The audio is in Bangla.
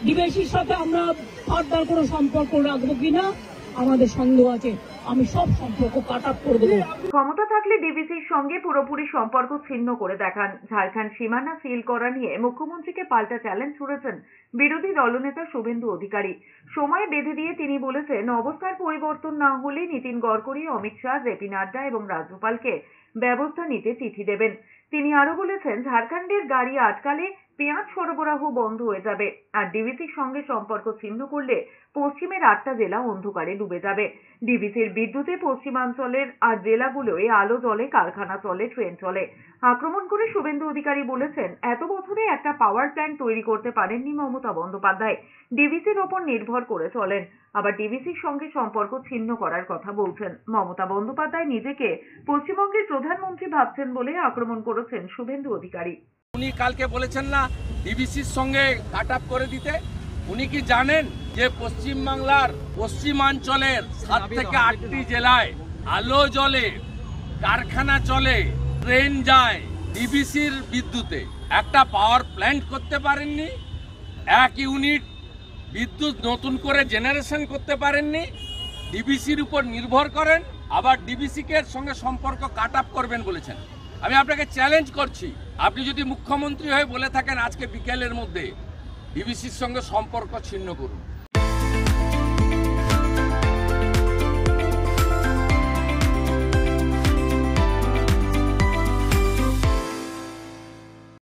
ডিবিসির সাথে আমরা ফার্দার কোনো সম্পর্ক রাখবো কিনা আমাদের সন্দেহ আছে। আমি সব সম্পর্ক কাট আপ করে দেবো। ক্ষমতা থাকলে ডিবিসির সঙ্গে পুরোপুরি সম্পর্ক ছিন্ন করে দেখান। ঝাড়খণ্ড সীমানা সিল করা নিয়ে মুখ্যমন্ত্রীকে পাল্টা চ্যালেঞ্জ ছুড়েছেন বিরোধী দলনেতা শুভেন্দু অধিকারী। সময় বেঁধে দিয়ে তিনি বলেছেন, অবস্থার পরিবর্তন না হলে নীতিন গডকরি, অমিত শাহ, জেপি নাড্ডা এবং রাজ্যপালকে ব্যবস্থা নিতে চিঠি দেবেন। তিনি আরো বলেছেন, ঝাড়খণ্ডের গাড়ি আটকালে পেঁয়াজ সরবরাহ বন্ধ হয়ে যাবে, আর ডিবিসির সঙ্গে সম্পর্ক ছিন্ন করলে পশ্চিমের 8টা জেলা অন্ধকারে ডুবে যাবে। ডিবিসির বিদ্যুতে পশ্চিমাঞ্চলের আর জেলাগুলোয় আলো জ্বলে, কারখানা চলে, ট্রেন চলে। আক্রমণ করে শুভেন্দু অধিকারী বলেছেন, এত বছরে একটা পাওয়ার প্ল্যান্ট তৈরি করতে পারেননি মমতা বন্দ্যোপাধ্যায়। ডিবিসির ওপর নির্ভর করে চলেন, আবার ডিবিসির সঙ্গে সম্পর্ক ছিন্ন করার কথা বলছেন। মমতা বন্দ্যোপাধ্যায় নিজেকে পশ্চিমবঙ্গের প্রধানমন্ত্রী ভাবছেন বলে আক্রমণ করেছেন শুভেন্দু অধিকারী। উনি কালকে বলেছেন না ডিবিসির সঙ্গে কাট আপ করে দিতে। উনি কি জানেন যে পশ্চিমবাংলার পশ্চিমাঞ্চলের 7 থেকে 8টি জেলায় আলো জ্বলে, কারখানা চলে, ট্রেন যায় ডিবিসির বিদ্যুতে? একটা পাওয়ার প্ল্যান্ট করতে পারেননি, 1 ইউনিট বিদ্যুৎ নতুন করে জেনারেশন করতে পারেননি, ডিবিসির উপর নির্ভর করেন, আবার ডিবিসিকে সঙ্গে সম্পর্ক কাট আপ করবেন বলেছেন। আমি আপনাকে চ্যালেঞ্জ করছি, আপনি যদি মুখ্যমন্ত্রী হয়ে বলে থাকেন আজকে বিকেলের মধ্যে ডিবিসির সঙ্গে সম্পর্ক ছিন্ন করুন,